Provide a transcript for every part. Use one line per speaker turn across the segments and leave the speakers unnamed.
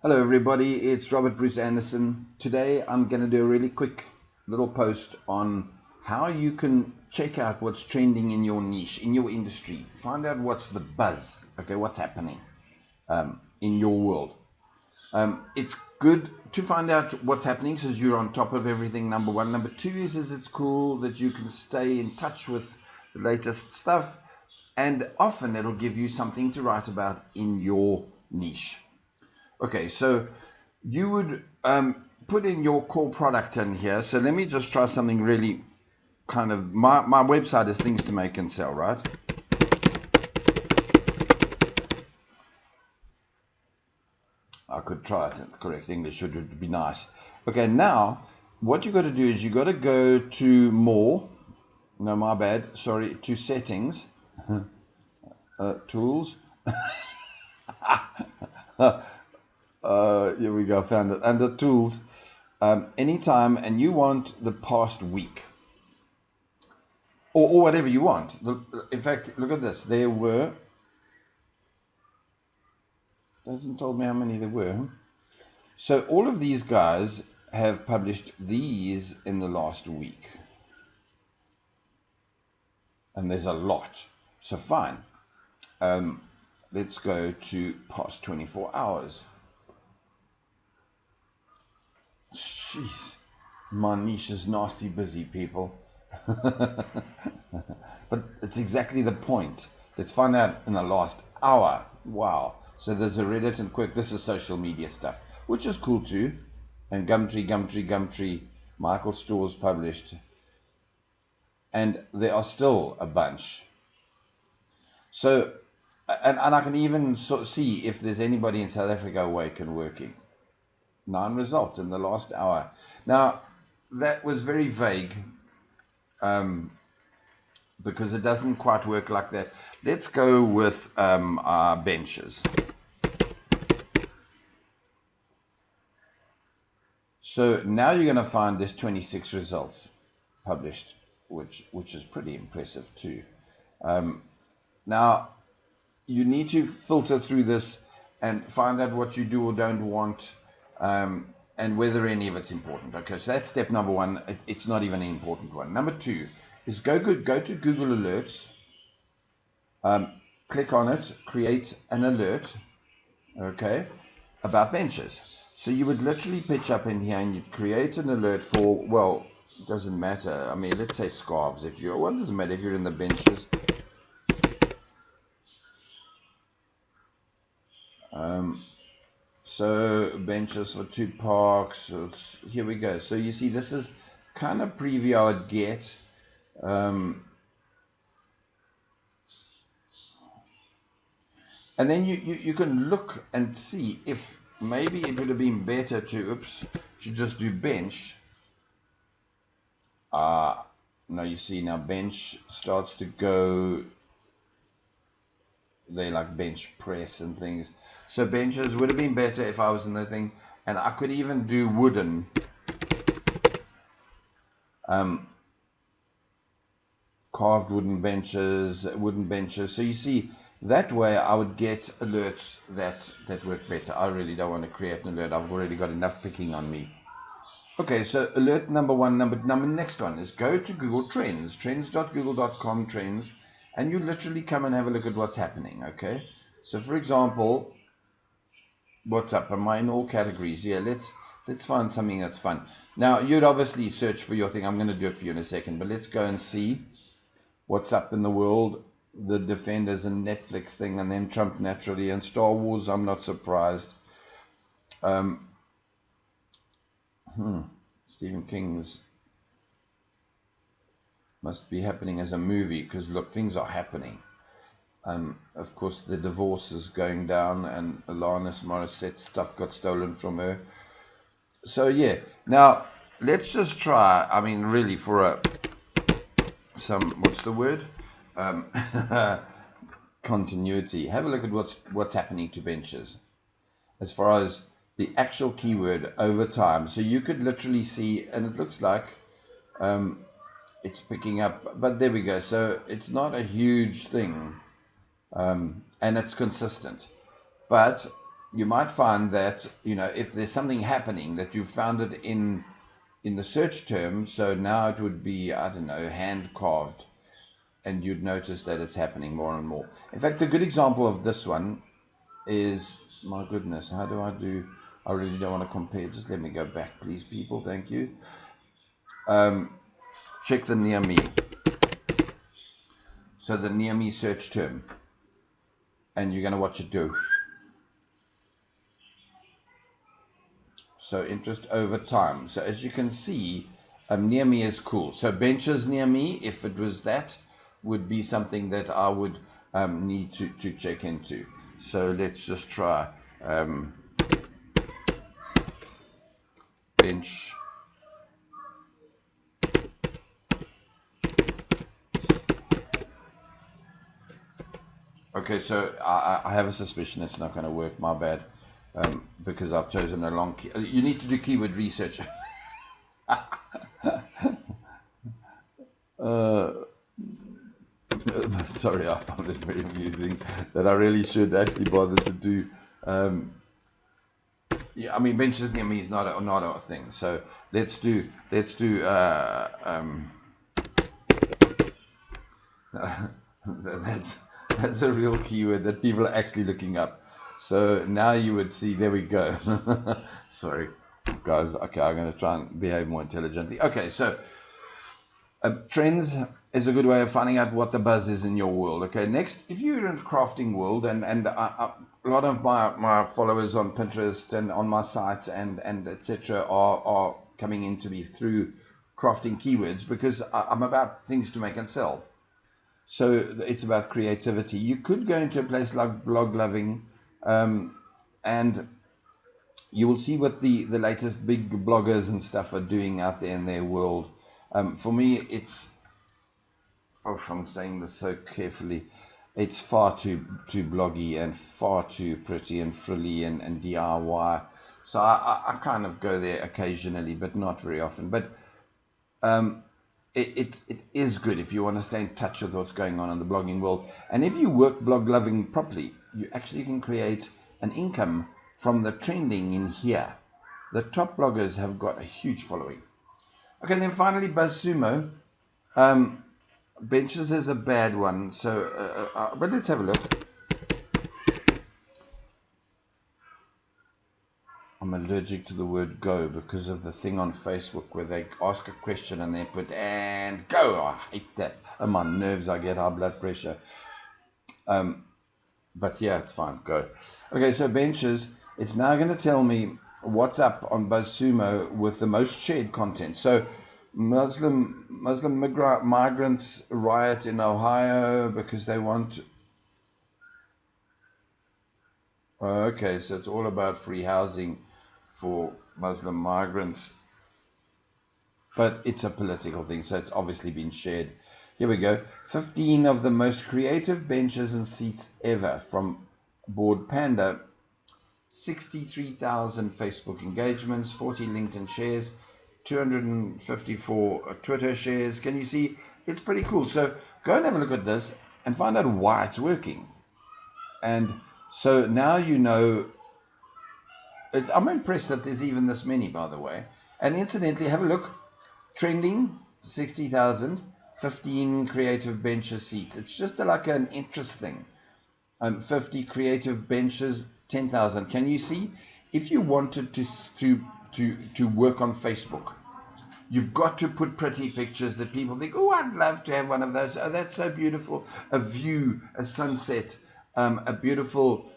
Hello, everybody. It's Robert Bruce Anderson. Today, I'm going to do a really quick little post on how you can check out what's trending in your niche, in your industry. Find out what's the buzz, okay, what's happening in your world. It's good to find out what's happening so you're on top of everything, number one. Number two is it's cool that you can stay in touch with the latest stuff, and often it'll give you something to write about in your niche. Okay, so you would put in your core product in here. So let me just try something really kind of, my website is things to make and sell, right? I could try it in the correct English, it would be nice. Okay, now what you got to do is you got to go to more, no, my bad, sorry, to settings, tools. Here we go, found it. Under tools, anytime, and you want the past week. Or whatever you want. In fact, look at this. There were, doesn't tell me how many there were. So all of these guys have published these in the last week. And there's a lot. So fine. Let's go to past 24 hours. Jeez. My niche is nasty busy, people. But it's exactly the point. Let's find out in the last hour. Wow. So there's a Reddit and quick. This is social media stuff, which is cool too. And Gumtree, Michael Stores published. And there are still a bunch. So, and I can even sort of see if there's anybody in South Africa awake and working. 9 results in the last hour. Now, that was very vague. Because it doesn't quite work like that. Let's go with our benches. So now you're going to find there's 26 results published, which is pretty impressive too. Now, you need to filter through this and find out what you do or don't want, and whether any of it's important. Okay, so that's step number one. It's not even an important one. Number two is go to Google Alerts, click on it, create an alert, okay, about benches. So you would literally pitch up in here and you'd create an alert for, well, it doesn't matter. I mean, let's say scarves. Well, it doesn't matter if you're in the benches. So benches for 2 parks. Here we go. So you see, this is kind of preview I would get. And then you can look and see if maybe it would have been better to just do bench. Now you see now bench starts to go, they like bench press and things. So benches would have been better if I was in the thing. And I could even do wooden. Carved wooden benches. So you see, that way I would get alerts that work better. I really don't want to create an alert. I've already got enough picking on me. Okay, so alert number one, next one is go to Google Trends, trends.google.com trends, and you literally come and have a look at what's happening, okay? So for example, what's up? Am I in all categories? Yeah, let's find something that's fun. Now, you'd obviously search for your thing. I'm going to do it for you in a second, but let's go and see what's up in the world. The Defenders and Netflix thing, and then Trump naturally, and Star Wars, I'm not surprised. Stephen King's must be happening as a movie, because look, things are happening. Of course, the divorce is going down, and Alanis Morissette's stuff got stolen from her. So yeah, now let's just try. I mean, really, for what's the word? Continuity. Have a look at what's happening to benches, as far as the actual keyword over time. So you could literally see, and it looks like it's picking up. But there we go. So it's not a huge thing. And it's consistent. But you might find that, if there's something happening that you've found it in the search term, so now it would be, I don't know, hand carved, and you'd notice that it's happening more and more. In fact, a good example of this one is, my goodness, how do I do? I really don't want to compare. Just let me go back, please, people. Thank you. Check the near me. So the near me search term, and you're going to watch it do. So interest over time. So as you can see, near me is cool. So benches near me, if it was that, would be something that I would need to check into. So let's just try bench. Okay, so I have a suspicion it's not going to work. My bad, because I've chosen a long key. You need to do keyword research. Sorry, I found it very amusing that I really should actually bother to do. Yeah, I mean, benches near me is not a thing. So let's do. That's a real keyword that people are actually looking up. So now you would see. There we go. Sorry, guys. Okay, I'm going to try and behave more intelligently. Okay, so. Trends is a good way of finding out what the buzz is in your world. Okay, next, if you're in the crafting world, and a lot of my followers on Pinterest and on my site and etc. are coming in to me through crafting keywords, because I'm about things to make and sell. So it's about creativity. You could go into a place like Blog Loving, and you will see what the latest big bloggers and stuff are doing out there in their world. For me, it's, I'm saying this so carefully, it's far too bloggy and far too pretty and frilly and DIY. So I kind of go there occasionally, but not very often. But it is good if you want to stay in touch with what's going on in the blogging world. And if you work Blog Loving properly, you actually can create an income from the trending in here. The top bloggers have got a huge following. Okay, and then finally, BuzzSumo. Benches is a bad one, so but let's have a look. I'm allergic to the word go because of the thing on Facebook where they ask a question and they put and go. I hate that. On my nerves, I get high blood pressure. But yeah, it's fine. Go. Okay, so benches. It's now going to tell me what's up on BuzzSumo with the most shared content. So Muslim migrants riot in Ohio because they want. Okay, so it's all about free housing for Muslim migrants, but it's a political thing, so it's obviously been shared. Here we go. 15 of the most creative benches and seats ever from Board Panda. 63,000 Facebook engagements, 40 LinkedIn shares, 254 Twitter shares. Can you see? It's pretty cool. So go and have a look at this and find out why it's working. And so now you know. I'm impressed that there's even this many, by the way. And incidentally, have a look. Trending, 60,000, 15 creative benches seats. It's just like an interest thing. 50 creative benches, 10,000. Can you see? If you wanted to work on Facebook, you've got to put pretty pictures that people think, oh, I'd love to have one of those. Oh, that's so beautiful. A view, a sunset, a beautiful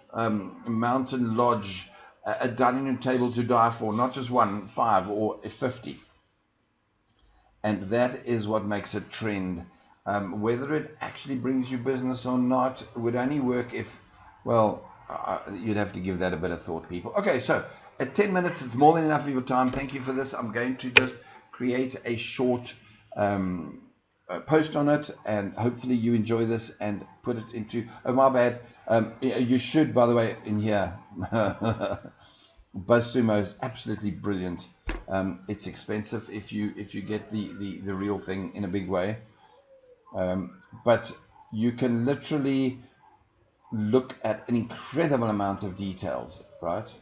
mountain lodge, a dining room table to die for, not just 1, 5, or 50. And that is what makes a trend. Whether it actually brings you business or not would only work if, well, you'd have to give that a bit of thought, people. Okay, so at 10 minutes, it's more than enough of your time. Thank you for this. I'm going to just create a short post on it, and hopefully you enjoy this and put it into, oh, my bad. You should, by the way, in here, BuzzSumo is absolutely brilliant. It's expensive if you get the real thing in a big way, but you can literally look at an incredible amount of details, right?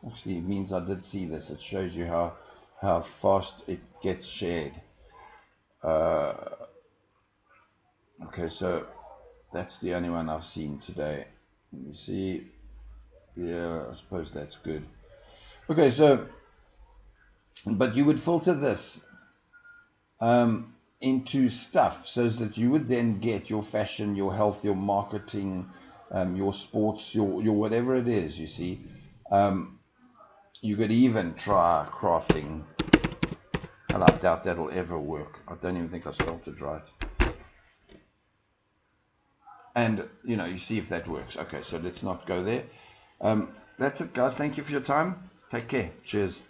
Actually, it means I did see this. It shows you how fast it gets shared. Okay, so that's the only one I've seen today. Let me see. Yeah, I suppose that's good. Okay, so, but you would filter this into stuff so that you would then get your fashion, your health, your marketing, your sports, your whatever it is, you see. You could even try crafting. And I doubt that'll ever work. I don't even think I spelled it right. And, you see if that works. Okay, so let's not go there. That's it, guys. Thank you for your time. Take care. Cheers.